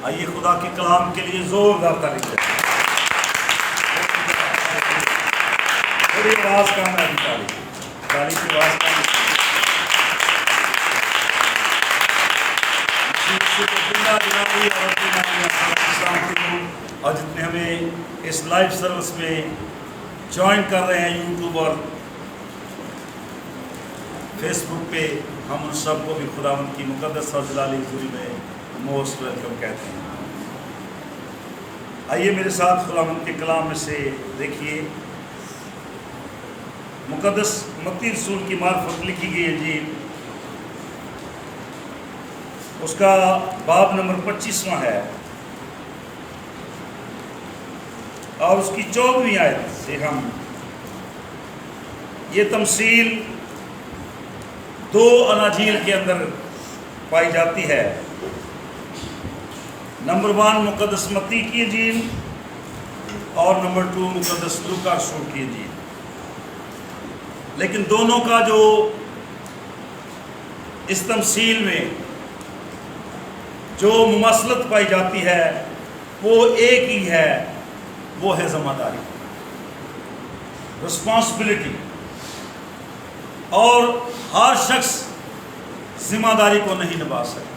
آئیے خدا کے کلام کے لیے زوردار تعریف کریں. بڑی آواز کام ہے تعریف کی آواز کام ہے. اور جتنے ہمیں اس لائیو سروس میں جوائن کر رہے ہیں یوٹیوب اور فیس بک پہ، ہم ان سب کو بھی خداوند کی مقدس اور جلالی حضوری میں موسٹ ویلکم کہتے ہیں. آئیے میرے ساتھ خداوند کے کلام میں سے دیکھیے مقدس متی رسول کی معرفت لکھی گئی انجیل، اس کا باب نمبر 25واں ہے اور اس کی 14ویں آیت سے ہم یہ تمثیل 2 اناجیل کے اندر پائی جاتی ہے. نمبر 1 مقدس متی کی انجیل اور نمبر 2 مقدس لوکا رسول کی انجیل. لیکن دونوں کا جو اس تمثیل میں جو مماثلت پائی جاتی ہے وہ ایک ہی ہے، وہ ہے ذمہ داری، رسپانسبلٹی. اور ہر شخص ذمہ داری کو نہیں نبھا سکتا.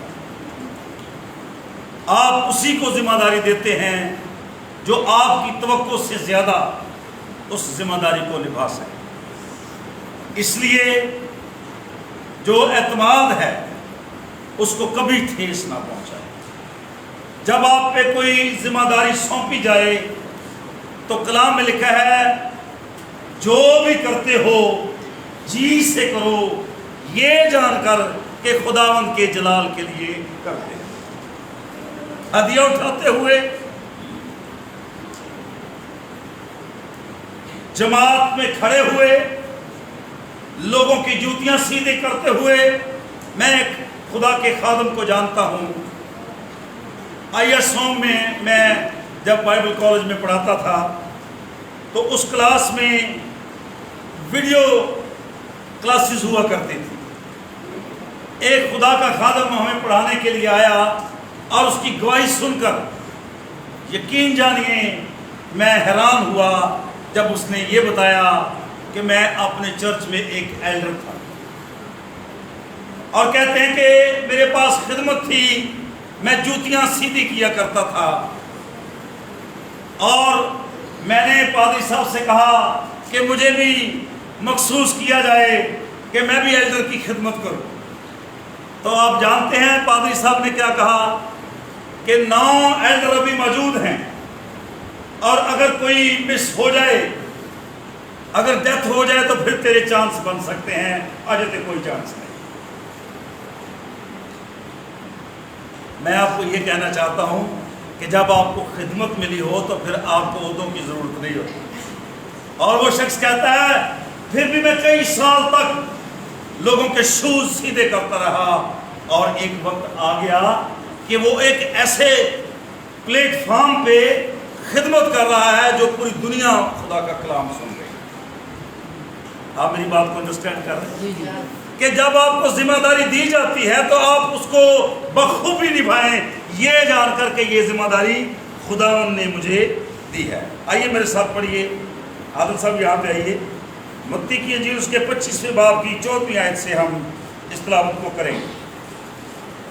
آپ اسی کو ذمہ داری دیتے ہیں جو آپ کی توقع سے زیادہ اس ذمہ داری کو نبھا سکے. اس لیے جو اعتماد ہے اس کو کبھی ٹھیس نہ پہنچائے. جب آپ پہ کوئی ذمہ داری سونپی جائے تو کلام میں لکھا ہے جو بھی کرتے ہو جی سے کرو، یہ جان کر کہ خداوند کے جلال کے لیے کرتے ہیں. ہدیہ اٹھاتے ہوئے، جماعت میں کھڑے ہوئے، لوگوں کی جوتیاں سیدھے کرتے ہوئے، میں ایک خدا کے خادم کو جانتا ہوں. IS ہوم میں جب بائبل کالج میں پڑھاتا تھا تو اس کلاس میں ویڈیو کلاسز ہوا کرتی تھی. ایک خدا کا خادم ہمیں پڑھانے کے لیے آیا اور اس کی گواہی سن کر یقین جانیے میں حیران ہوا جب اس نے یہ بتایا کہ میں اپنے چرچ میں ایک ایلڈر تھا اور کہتے ہیں کہ میرے پاس خدمت تھی، میں جوتیاں سیدھی کیا کرتا تھا اور میں نے پادری صاحب سے کہا کہ مجھے بھی مخصوص کیا جائے کہ میں بھی ایلڈر کی خدمت کروں. تو آپ جانتے ہیں پادری صاحب نے کیا کہا کہ 9 ایلڈر ابھی موجود ہیں اور اگر کوئی مس ہو جائے، اگر ڈیتھ ہو جائے تو پھر تیرے چانس بن سکتے ہیں، آج تے کوئی چانس نہیں. میں آپ کو یہ کہنا چاہتا ہوں کہ جب آپ کو خدمت ملی ہو تو پھر آپ کو عہدوں کی ضرورت نہیں ہوتی. اور وہ شخص کہتا ہے پھر بھی میں کئی سال تک لوگوں کے شوز سیدھے کرتا رہا اور ایک وقت آ گیا کہ وہ ایک ایسے پلیٹ فارم پہ خدمت کر رہا ہے جو پوری دنیا خدا کا کلام سن رہی ہے. آپ میری بات کو انڈرسٹینڈ کر رہے ہیں کہ جب آپ کو ذمہ داری دی جاتی ہے تو آپ اس کو بخوبی نبھائیں، یہ جان کر کہ یہ ذمہ داری خداوند نے مجھے دی ہے. آئیے میرے ساتھ پڑھیے، عادل صاحب یہاں پہ آئیے. متی کی انجیل اس کے 25ویں باب کی 14ویں آیت سے ہم اس تلاوت کو کریں گے.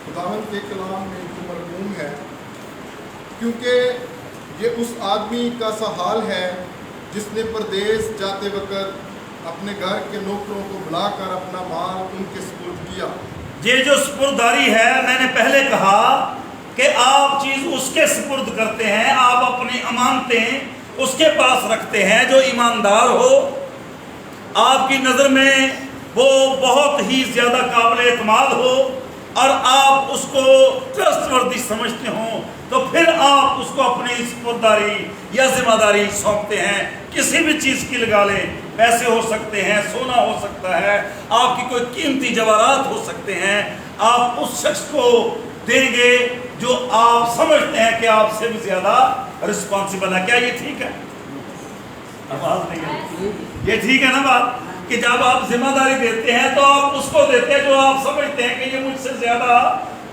خداوند کے کلام میں جو مرغوم ہے، کیونکہ یہ اس آدمی کا سا حال ہے جس نے پردیس جاتے وقت اپنے گھر کے نوکروں کو بلا کر اپنا مال ان کے سپرد کیا. یہ جو سپرداری ہے، میں نے پہلے کہا کہ آپ چیز اس کے سپرد کرتے ہیں، آپ اپنی امانتیں اس کے پاس رکھتے ہیں جو ایماندار ہو، آپ کی نظر میں وہ بہت ہی زیادہ قابل اعتماد ہو اور آپ اس کو ٹرسٹ وردی سمجھتے ہوں، تو پھر آپ اس کو اپنی سپرداری یا ذمہ داری سونپتے ہیں. کسی بھی چیز کی لگا لیں، پیسے ہو سکتے ہیں، سونا ہو سکتا ہے، آپ کی کوئی قیمتی جواہرات ہو سکتے ہیں، آپ اس شخص کو دیں گے جو آپ سمجھتے ہیں کہ آپ سے بھی زیادہ رسپانسیبل ہے. کیا یہ ٹھیک ہے؟ آواز نہیں ہے. یہ ٹھیک ہے نا بات کہ جب آپ ذمہ داری دیتے ہیں تو آپ اس کو دیتے ہیں جو آپ سمجھتے ہیں کہ یہ مجھ سے زیادہ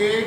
1,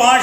5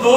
2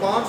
5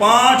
5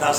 10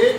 1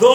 2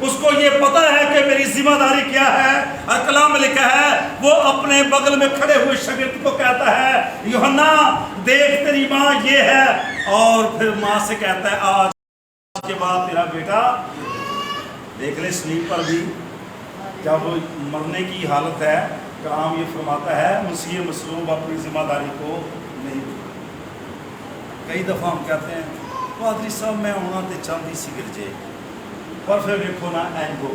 اس کو یہ پتا ہے کہ میری ذمہ داری کیا ہے. اور کلام میں لکھا ہے وہ اپنے بغل میں کھڑے ہوئے شاگرد کو کہتا ہے یوحنا دیکھ تیری ماں یہ ہے. اور پھر ماں سے کہتا ہے آج کے بعد تیرا بیٹا دیکھ لے سلیپ پر بھی جب مرنے کی حالت ہے. کلام یہ فرماتا ہے مسیح مصلوب اپنی ذمہ داری کو نہیں. کئی دفعہ ہم کہتے ہیں پادری صاحب میں ہونا تے چاندی سی گرجے پر پھر دیکھو نا اینگو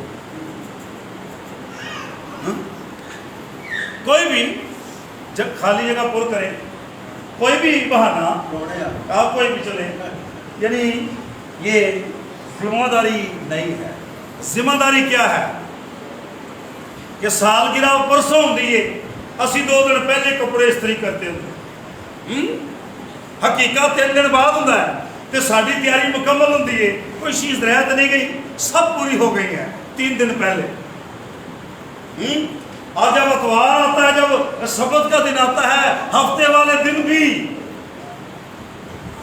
کوئی بھی جب خالی جگہ پر کرے کوئی بھی بہانا آپ کوئی بھی چلے یعنی یہ ذمہ داری نہیں ہے. ذمہ داری کیا ہے کہ سالگرہ پرسوں ہوندی ہے اسی 2 دن پہلے کپڑے استری کرتے ہوتے حقیقت 3 دن بعد ہوتا ہے تو ساری تیاری مکمل ہوتی ہے. کوئی چیز رہ تو نہیں گئی سب پوری ہو گئی ہے 3 دن پہلے. اور جب اتوار آتا ہے جب سبت کا دن آتا ہے ہفتے والے دن بھی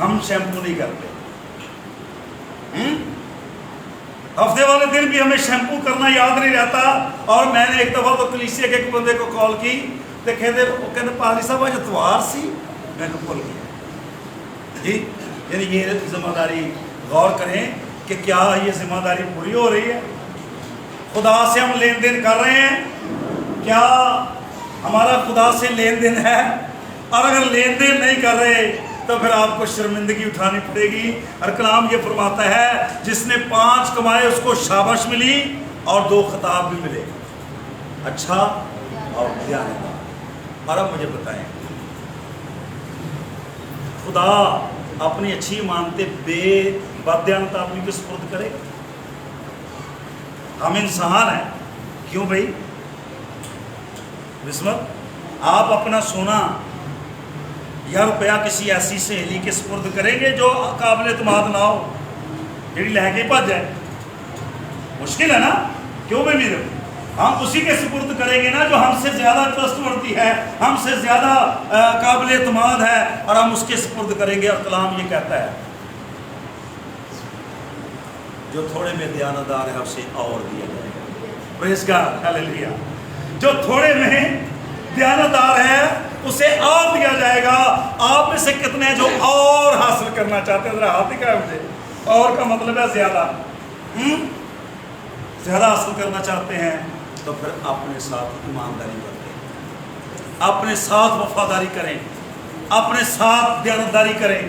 ہم شیمپو نہیں کرتے. ہفتے والے دن بھی ہمیں شیمپو کرنا یاد نہیں رہتا. اور میں نے ایک دفعہ تو کلیسیا کے ایک بندے کو کال کی تو کہتے پادری صاحب آج اتوار سی میں نے بھول گیا. جی یعنی یہ ذمہ داری غور کریں کہ کیا یہ ذمہ داری پوری ہو رہی ہے. خدا سے ہم لین دین کر رہے ہیں. کیا ہمارا خدا سے لین دین ہے؟ اور اگر لین دین نہیں کر رہے تو پھر آپ کو شرمندگی اٹھانی پڑے گی. اور کلام یہ فرماتا ہے جس نے 5 کمائے اس کو شاباش ملی اور 2 خطاب بھی ملے اچھا اور دیانتدار. اور اب مجھے بتائیں خدا اپنی اچھی مانتے بے بدیانت آدمی کو سپرد کرے؟ ہم انسان ہیں کیوں بھائی بسمت آپ اپنا سونا یا روپیہ کسی ایسی سہیلی کے سپرد کریں گے جو قابل اعتماد نہ ہو جی لہ کے بھج جائے؟ مشکل ہے نا. کیوں بھائی میرے ہم اسی کے سپرد کریں گے نا جو ہم سے زیادہ ٹرسٹ ورتھی ہے ہم سے زیادہ قابل اعتماد ہے اور ہم اس کے سپرد کریں گے. اور کلام یہ کہتا ہے جو تھوڑے میں دیانتدار ہے اسے اور دیا جائے گا. پریز گاڈ ہیلیلویا. جو تھوڑے میں دیانتدار ہے اسے اور دیا جائے گا. آپ میں سے کتنے ہیں جو اور حاصل کرنا چاہتے ہیں؟ ذرا ہاتھ دکھائے مجھے. اور کا مطلب ہے زیادہ زیادہ حاصل کرنا چاہتے ہیں تو پھر اپنے ساتھ ایمانداری کریں, اپنے ساتھ وفاداری کریں, اپنے ساتھ دیانتداری کریں,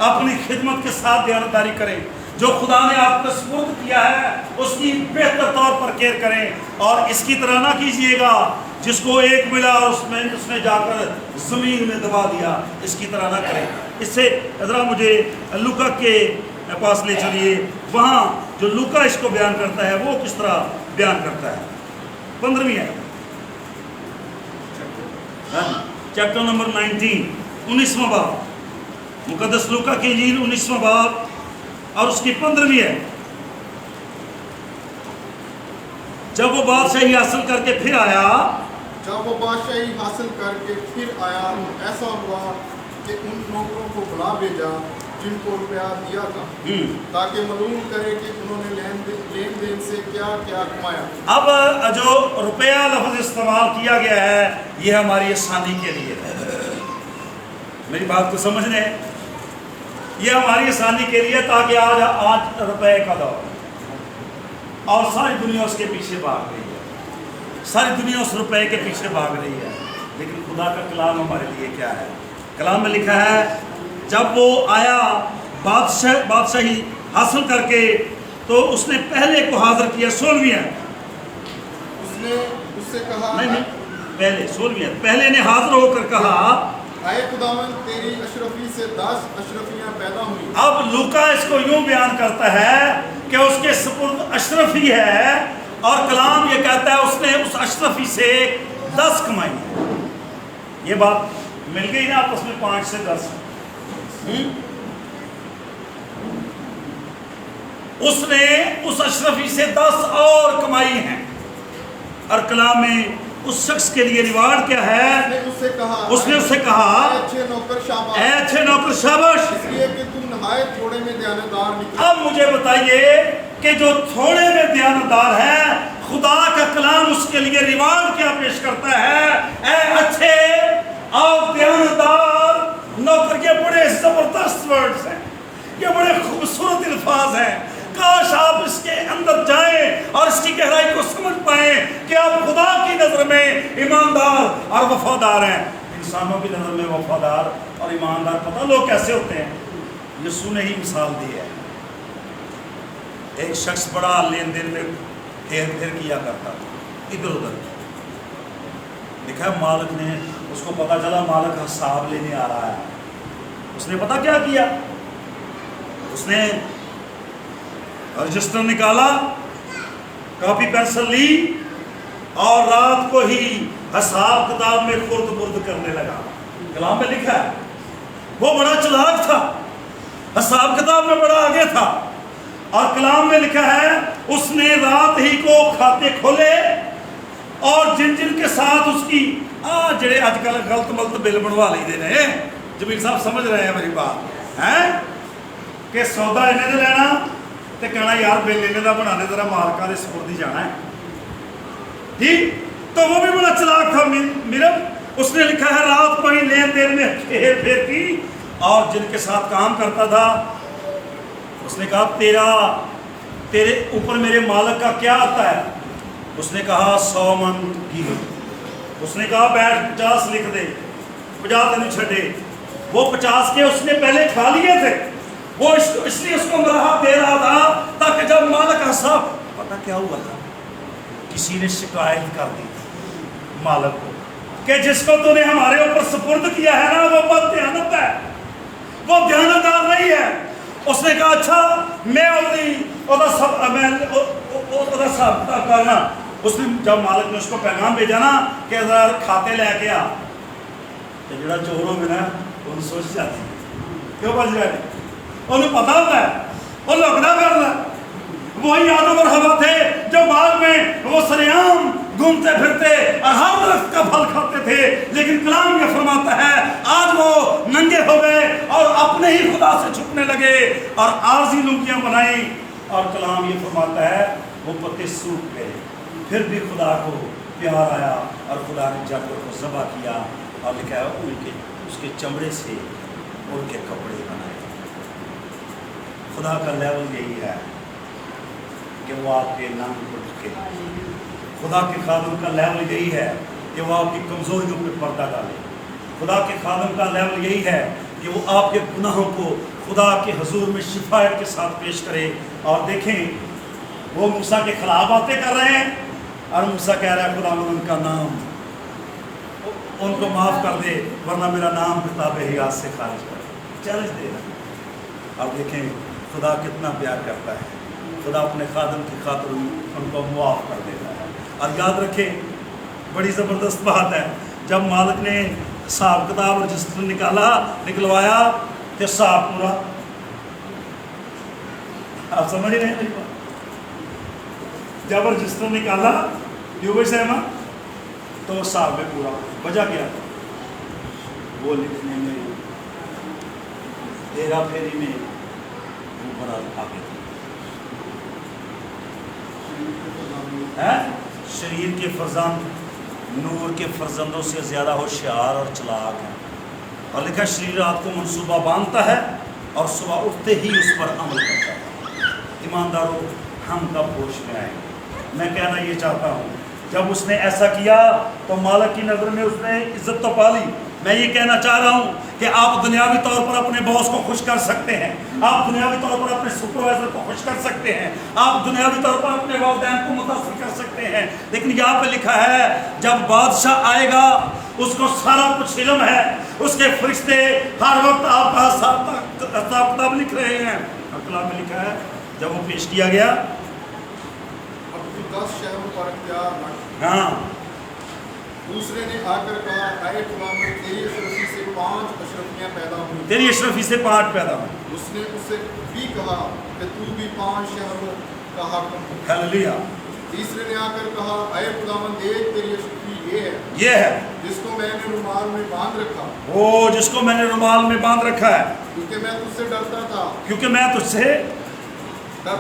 اپنی خدمت کے ساتھ دیانتداری کریں. جو خدا نے آپ کو سپرد کیا ہے اس کی بہتر طور پر کیئر کریں. اور اس کی طرح نہ کیجئے گا جس کو 1 ملا اور اس نے جا کر زمین میں دبا دیا. اس کی طرح نہ کریں. اس سے ذرا مجھے لوکا کے پاس لے چلیے. وہاں جو لوکا اس کو بیان کرتا ہے وہ کس طرح بیان کرتا ہے. 15ویں ہے چیپٹر نمبر 19 19واں باب. مقدس لوکا کی انجیل 19واں باب اور اس کی 15ویں ہے. جب وہ بادشاہی حاصل کر کے پھر آیا ایسا ہوا کہ ان نوکروں کو بلا بھیجا جن کو روپیہ دیا تھا تاکہ معلوم کرے کہ انہوں نے لین دین سے کیا کیا کمایا. اب جو روپیہ لفظ استعمال کیا گیا ہے یہ ہماری آسانی کے لیے ہے. میری بات کو سمجھنے یہ ہماری آسانی کے لیے تاکہ آج روپے کا دور اور ساری دنیا اس کے پیچھے بھاگ رہی ہے. ساری دنیا اس روپے کے پیچھے بھاگ رہی ہے. لیکن خدا کا کلام ہمارے لیے کیا ہے؟ کلام میں لکھا ہے جب وہ آیا بادشاہی حاصل کر کے تو اس نے پہلے کو حاضر کیا. 16ویں ہے. اس نے اس سے کہا نہیں پہلے 16ویں ہے. پہلے نے حاضر ہو کر کہا اے خداوند تیری اشرفی سے 10 اشرفیاں پیدا ہوئی. اب لوکا اس کو یوں بیان کرتا ہے کہ اس کے سپرد اشرفی ہے اور کلام یہ کہتا ہے اس نے اس اشرفی سے 10 کمائی. یہ بات مل گئی نا آپس میں 5 سے 10. اس نے اس اشرفی سے 10 اور کمائی ہیں. اور کلام میں اس شخص کے لیے ریوارڈ کیا ہے؟ اس نے اس سے کہا اے اچھے نوکر شاباش. اے اچھے نوکر شاباش. اس لیے کہ تم نہایت تھوڑے میں دیانتدار نکلا. اب مجھے بتائیے کہ جو تھوڑے میں دیانتدار ہے خدا کا کلام اس کے لیے ریوارڈ کیا پیش کرتا ہے، اے اچھے اور دیانتدار نوکر۔ یہ بڑے زبردست ورڈز ہیں، یہ بڑے خوبصورت الفاظ ہیں، کاش آپ اس کے اندر جائیں اور اس کی گہرائی کو سمجھ پائیں کہ آپ خدا کی نظر میں ایماندار اور وفادار ہیں۔ انسانوں کی نظر میں وفادار اور ایماندار پتہ لوگ کیسے ہوتے ہیں؟ یسوع نے ہی مثال دی ہے۔ ایک شخص بڑا لین دین میں ہیر پھیر کیا کرتا تھا، ادھر ادھر لکھا ہے مالک نے، اس کو پتا چلا مالک حساب لینے آ رہا ہے، اس نے پتا کیا کیا، اس نے رجسٹر نکالا، کاپی پینسل لی اور رات کو ہی حساب کتاب میں خرد برد کرنے لگا۔ کلام میں لکھا ہے وہ بڑا چلاک تھا، حساب کتاب میں بڑا آگے تھا، اور کلام میں لکھا ہے اس نے رات ہی کو کھاتے کھولے اور جن جن کے ساتھ اس کی جڑے آج کل غلط ملت بل بنوا لی دے رہے ہیں، جمیل صاحب سمجھ رہے ہیں میری بات ہیں کہ سودا انہیں دے لینا تے کہنا یار بل انہیں دا بنانے ذرا مالکاں دے سپردی جانا ہے، ٹھیک؟ تو وہ بھی بڑا چلاک تھا میرم، اس نے لکھا ہے رات کو ہی لین دین میں ہیر پھیر کی، اور جن کے ساتھ کام کرتا تھا اس نے کہا تیرے اوپر میرے مالک کا کیا آتا ہے؟ اس نے کہا 100 من گھی۔ اس نے کہا بیٹھ 50 لکھ دے، 50 نہیں چھڑے۔ وہ 50 کے اس نے پہلے کھا لیے تھے، وہ اس لیے اس کو مراحت دے رہا تھا تاکہ جب مالک حساب، پتہ کیا ہوا تھا؟ کسی نے شکایت کر دی مالک کو کہ جس کو تو نے ہمارے اوپر سپرد کیا ہے نا وہ بد دیانت ہے، وہ دیانتدار نہیں ہے۔ اس نے کہا اچھا میں سب کرنا۔ اس نے جب مالک نے اس کو پیغام بھیجا نا کہ ذرا کھاتے لے کے آ، تو جڑا چور ہو گیا نا انہوں سوچ جاتی کیوں بچ گئے، انہوں پتا ہوتا ہے وہ لوکڑا کرنا۔ وہی آدم اور حوا تھے جو بعد میں وہ سریعام گھومتے پھرتے اور ہر درخت کا پھل کھاتے تھے، لیکن کلام یہ فرماتا ہے آج وہ ننگے ہو گئے اور اپنے ہی خدا سے چھپنے لگے اور عارضی لنگیاں بنائیں، اور کلام یہ فرماتا ہے وہ پتے سوکھ گئے، پھر بھی خدا کو پیار آیا اور خدا نے جانور کو ذبح کیا، اور لکھا ہے ان کے اس کے چمڑے سے ان کے کپڑے بنائے۔ خدا کا لیول یہی ہے کہ وہ آپ کے نام کو ڈھکے۔ خدا کے خادم کا لیول یہی ہے کہ وہ آپ کی کمزوریوں پہ پردہ ڈالے۔ خدا کے خادم کا لیول یہی ہے کہ وہ آپ کے گناہوں کو خدا کے حضور میں شفاعت کے ساتھ پیش کرے۔ اور دیکھیں وہ موسیٰ کے خلاف باتیں کر رہے ہیں اور موسیٰ کہہ رہا ہے خدا ان کا نام ان کو معاف کر دے ورنہ میرا نام کتاب حیات سے خارج کر دے، چیلنج دے رہا۔ اور دیکھیں خدا کتنا پیار کرتا ہے، خدا اپنے خادم کی خاطر ان کو معاف کر دیتا ہے۔ اور یاد رکھیں بڑی زبردست بات ہے، جب مالک نے حساب کتاب رجسٹر نکلوایا تو حساب پورا، آپ سمجھ رہے ہیں؟ جب رجسٹر نکالا یوبے سہما تو حساب میں پورا، وجہ کیا تھا؟ وہ لکھنے میں ہیرا پھیری میں وہ بڑا آگے تھا۔ شریر کے فرزند نور کے فرزندوں سے زیادہ ہوشیار اور چلاک ہے، اور لکھا شریر رات کو منصوبہ باندھتا ہے اور صبح اٹھتے ہی اس پر عمل کرتا ہے۔ ایمانداروں ہم کب ہوش میں آئیں گے؟ میں کہنا یہ چاہتا ہوں جب اس نے ایسا کیا تو مالک کی نظر میں اس نے عزت تو پا لی۔ میں یہ کہنا چاہ رہا ہوں کہ آپ دنیاوی طور پر اپنے باس کو خوش کر سکتے ہیں، آپ دنیاوی طور پر اپنے سپروائزر کو خوش کر سکتے ہیں، آپ دنیاوی طور پر اپنے والدین کو متاثر کر سکتے ہیں، لیکن یہاں پہ لکھا ہے جب بادشاہ آئے گا اس کو سارا کچھ علم ہے، اس کے فرشتے ہر وقت آپ کا حساب کتاب لکھ رہے ہیں۔ اور کلام میں لکھا ہے جب وہ پیش کیا گیا 10 شہروں پر اختیار رکھ۔ ہاں دوسرے نے آ کر کہا اے غلام تیری اشرفی سے 5 اشرفیاں پیدا ہوئی، تیری اشرفی سے 5 پیدا ہوئی۔ اس نے اس سے بھی کہا کہ تو بھی 5 شہروں کا حاکم ہے۔ ہیلیلویا۔ تیسرے نے آ کر کہا اے خداوند دیکھ تیری اشرفی یہ ہے جس کو میں نے رومال میں باندھ رکھا، وہ جس کو میں نے رومال میں باندھ رکھا ہے، کیونکہ میں تجھ سے ڈرتا تھا، کیونکہ میں تجھ سے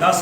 10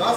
10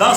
10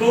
2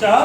4,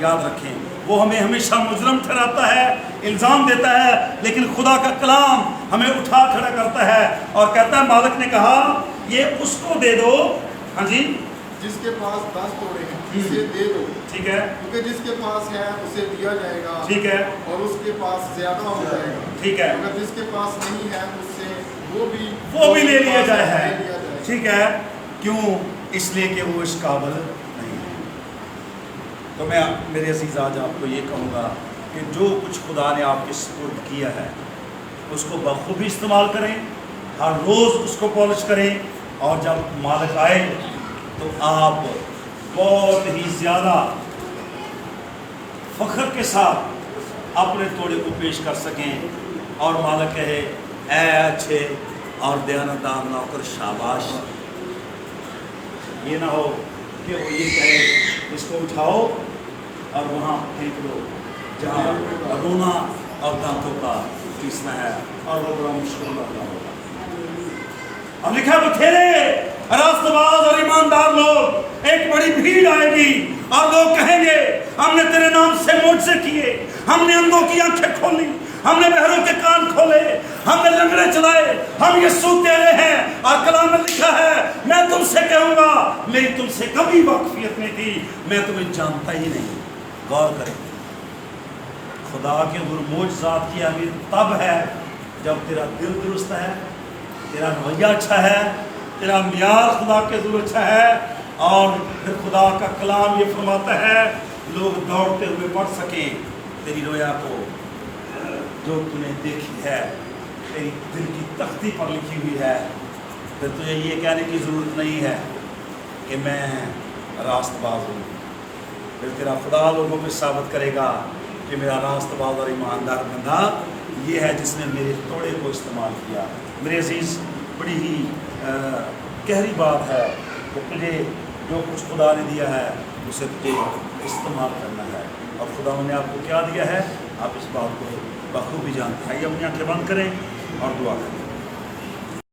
یاد رکھیں وہ ہمیں ہمیشہ مجرم ٹھہراتا ہے، الزام دیتا ہے، لیکن خدا کا کلام ہمیں اٹھا کھڑا کرتا ہے اور کہتا ہے، مالک نے کہا یہ اس کو دے دو، ہاں جی، جس کے پاس 10 توڑے ہیں اسے دے دو، ٹھیک ہے، کیونکہ جس کے پاس ہے اسے دیا جائے گا، ٹھیک ہے، اور اس کے پاس زیادہ ہو جائے گا، ٹھیک ہے، اگر جس کے پاس نہیں ہے اس سے وہ بھی لے لیا جائے لے ہے، لیا جائے۔ ٹھیک ہے، کیوں؟ اس لیے کہ وہ اس قابل نہیں ہے۔ تو میں میرے عزیز آج آپ کو یہ کہوں گا کہ جو کچھ خدا نے آپ کے سپرد کیا ہے اس کو بخوبی استعمال کریں، ہر روز اس کو پالش کریں، اور جب مالک آئے تو آپ بہت ہی زیادہ فخر کے ساتھ اپنے توڑے کو پیش کر سکیں اور مالک کہے، اے اچھے اور دیانتدار نوکر، شاباش۔ یہ نہ ہو کہ وہ یہ کہے اس کو اٹھاؤ اور وہاں پھینک دو جہاں رونا اور دانتوں کا پیسنا ہے، اور وہ بڑا مشکل ہوگا۔ اب لکھا بتھیرے راست باز اور ایماندار لوگ، ایک بڑی بھیڑ آئے گی اور لوگ کہیں گے، ہم نے تیرے نام سے معجزے کیے، ہم نے اندھوں کی آنکھیں کھولی، ہم نے بہروں کے کان کھولے، ہم نے لنگڑے چلائے، ہم یسوع تیرے ہیں۔ اور کلام میں لکھا ہے، میں تم سے کہوں گا میری تم سے کبھی واقفیت نہیں تھی، میں تمہیں جانتا ہی نہیں۔ غور کریں، خدا کے معجزات کی اہمیت تب ہے جب تیرا دل درست ہے، تیرا رویہ اچھا ہے، تیرا معیار خدا کے حضور اچھا ہے، اور پھر خدا کا کلام یہ فرماتا ہے لوگ دوڑتے ہوئے پڑھ سکیں تیری رویا کو جو تو نے دیکھی ہے، تیری دل کی تختی پر لکھی ہوئی ہے۔ پھر تجھے یہ کہنے کی ضرورت نہیں ہے کہ میں راست باز ہوں، پھر تیرا خدا لوگوں پہ ثابت کرے گا کہ میرا راست باز اور ایماندار بندہ یہ ہے جس نے میرے توڑے کو استعمال کیا۔ میرے عزیز، بڑی ہی گہری بات ہے کہ تجھے جو کچھ خدا نے دیا ہے اسے تجھے استعمال کرنا ہے، اور خدا نے آپ کو کیا دیا ہے آپ اس بات کو بخوبی جانتے ہیں۔ آئیے اپنی آنکھیں بند کریں اور دعا کریں۔